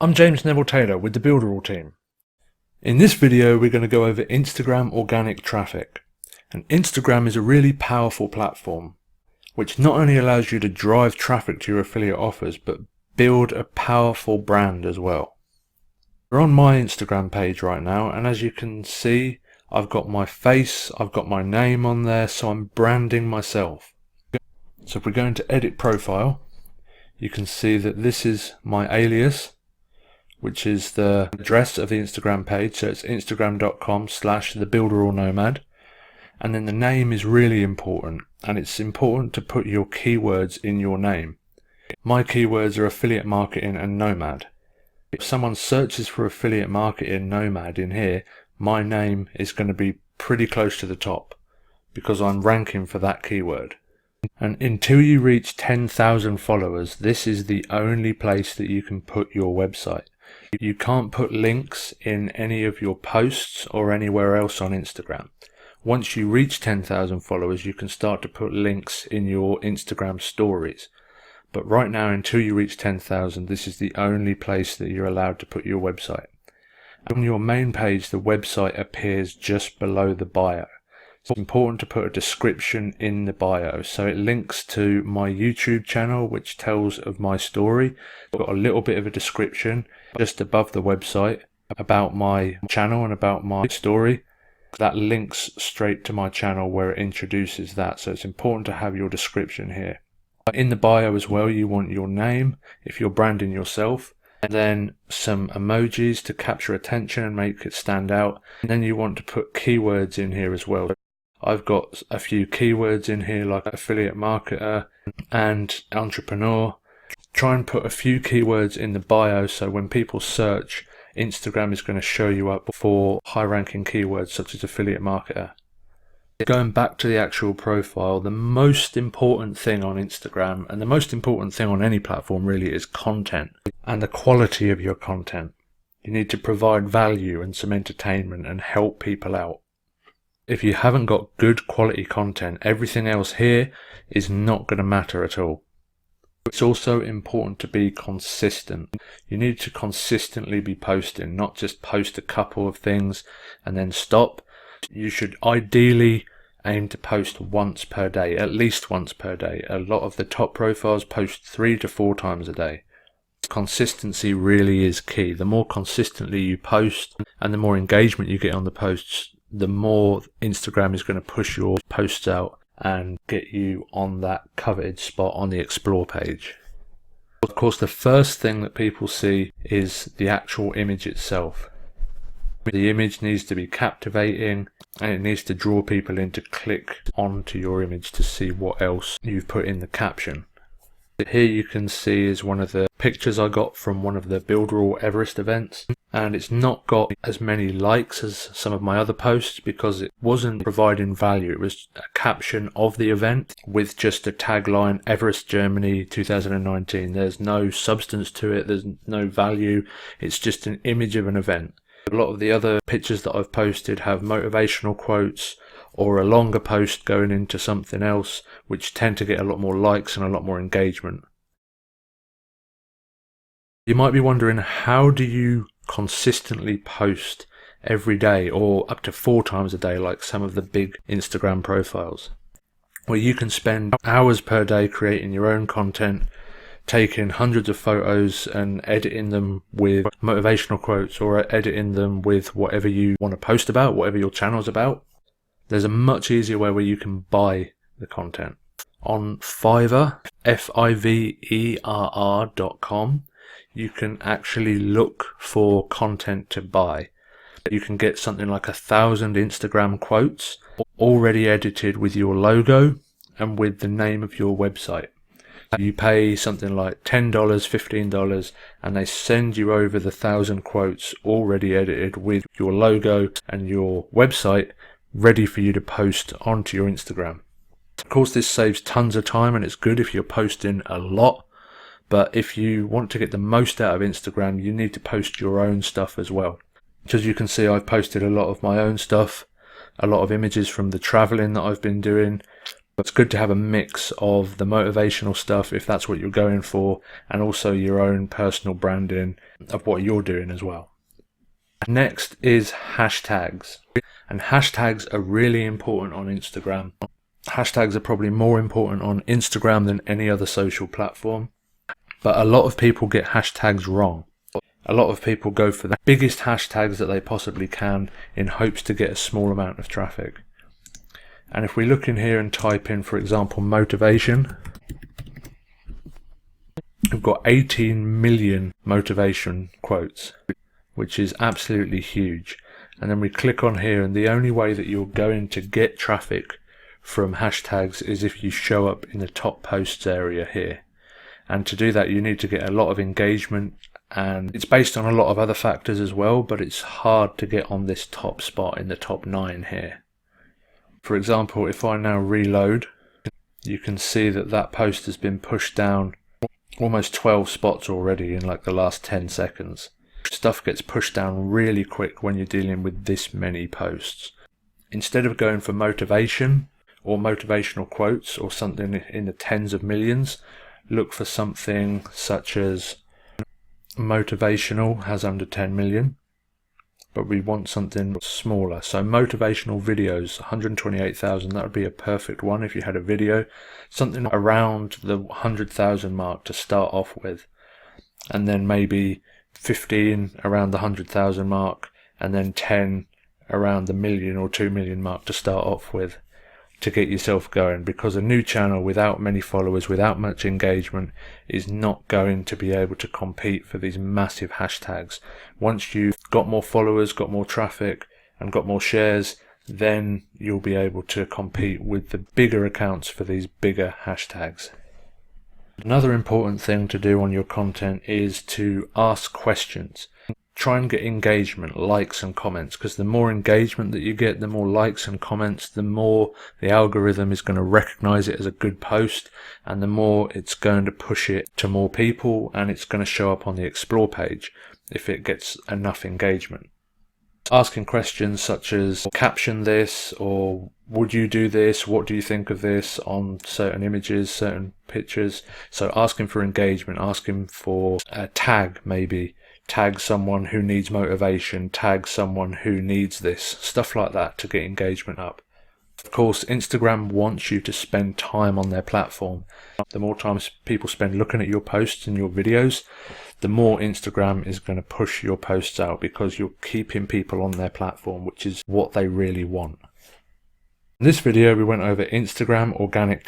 I'm James Neville Taylor with the Builderall team. In this video we're going to go over Instagram organic traffic. And Instagram is a really powerful platform which not only allows you to drive traffic to your affiliate offers but build a powerful brand as well. We're on my Instagram page right now, and as you can see I've got my face, I've got my name on there, so I'm branding myself. So if we go into edit profile, you can see that this is my alias, which is the address of the Instagram page. So it's instagram.com/thebuilderallnomad. And then the name is really important, and it's important to put your keywords in your name. My keywords are affiliate marketing and nomad. If someone searches for affiliate marketing nomad in here, my name is going to be pretty close to the top because I'm ranking for that keyword. And until you reach 10,000 followers, this is the only place that you can put your website. You can't put links in any of your posts or anywhere else on Instagram. Once you reach 10,000 followers, you can start to put links in your Instagram stories. But right now, until you reach 10,000, this is the only place that you're allowed to put your website. On your main page, the website appears just below the bio. It's important to put a description in the bio, so it links to my YouTube channel, which tells of my story. I've got a little bit of a description just above the website about my channel and about my story. That links straight to my channel where it introduces that, so it's important to have your description here. In the bio as well, you want your name if you're branding yourself, and then some emojis to capture attention and make it stand out. And then you want to put keywords in here as well. I've got a few keywords in here like affiliate marketer and entrepreneur. Try and put a few keywords in the bio so when people search, Instagram is going to show you up for high ranking keywords such as affiliate marketer. Going back to the actual profile, the most important thing on Instagram, and the most important thing on any platform really, is content and the quality of your content. You need to provide value and some entertainment and help people out. If you haven't got good quality content, everything else here is not going to matter at all. It's also important to be consistent. You need to consistently be posting, not just post a couple of things and then stop. You should ideally aim to post once per day, at least once per day. A lot of the top profiles post 3 to 4 times a day. Consistency really is key. The more consistently you post and the more engagement you get on the posts, the more Instagram is going to push your posts out and get you on that coveted spot on the explore page. Of course, the first thing that people see is the actual image itself. The image needs to be captivating and it needs to draw people in to click onto your image to see what else you've put in the caption. Here you can see is one of the pictures I got from one of the Builderall Everest events, and it's not got as many likes as some of my other posts because it wasn't providing value. It was a caption of the event with just a tagline, Everest Germany 2019. There's no substance to it, there's no value, it's just an image of an event. A lot of the other pictures that I've posted have motivational quotes or a longer post going into something else, which tend to get a lot more likes and a lot more engagement. You might be wondering, how do you consistently post every day or up to 4 times a day like some of the big Instagram profiles? Well, you can spend hours per day creating your own content, taking hundreds of photos and editing them with motivational quotes or editing them with whatever you want to post about, whatever your channel's about. There's a much easier way where you can buy the content. On Fiverr, Fiverr.com, you can actually look for content to buy. You can get something like 1,000 Instagram quotes already edited with your logo and with the name of your website. You pay something like $10, $15, and they send you over the 1,000 quotes already edited with your logo and your website ready for you to post onto your Instagram. Of course, this saves tons of time and it's good if you're posting a lot, but if you want to get the most out of Instagram, you need to post your own stuff as well. As you can see, I've posted a lot of my own stuff, a lot of images from the traveling that I've been doing, It's good to have a mix of the motivational stuff if that's what you're going for, and also your own personal branding of what you're doing as well. Next is hashtags. And hashtags are really important on Instagram. Hashtags are probably more important on Instagram than any other social platform. But a lot of people get hashtags wrong. A lot of people go for the biggest hashtags that they possibly can in hopes to get a small amount of traffic. And if we look in here and type in, for example, motivation, we've got 18 million motivation quotes, which is absolutely huge. And then we click on here, and the only way that you're going to get traffic from hashtags is if you show up in the top posts area here. And to do that, you need to get a lot of engagement, and it's based on a lot of other factors as well, but it's hard to get on this top spot in the top 9 here. For example, if I now reload, you can see that that post has been pushed down almost 12 spots already in like the last 10 seconds. Stuff gets pushed down really quick when you're dealing with this many posts. Instead of going for motivation or motivational quotes or something in the tens of millions, look for something such as motivational has under 10 million. But we want something smaller. So motivational videos, 128,000, that would be a perfect one if you had a video. Something around the 100,000 mark to start off with. And then maybe 15 around the 100,000 mark, and then 10 around the million or 2 million mark to start off with, to get yourself going, because a new channel without many followers, without much engagement, is not going to be able to compete for these massive hashtags. Once you've got more followers, got more traffic, and got more shares, then you'll be able to compete with the bigger accounts for these bigger hashtags. Another important thing to do on your content is to ask questions. Try and get engagement, likes and comments, because the more engagement that you get, the more likes and comments, the more the algorithm is going to recognize it as a good post, and the more it's going to push it to more people, and it's going to show up on the explore page if it gets enough engagement. Asking questions such as, caption this, or would you do this, what do you think of this, on certain images, certain pictures. So asking for engagement, asking for a tag, maybe tag someone who needs motivation, tag someone who needs this, stuff like that to get engagement up. Of course, Instagram wants you to spend time on their platform. The more time people spend looking at your posts and your videos, the more Instagram is going to push your posts out, because you're keeping people on their platform, which is what they really want. In this video, we went over Instagram organic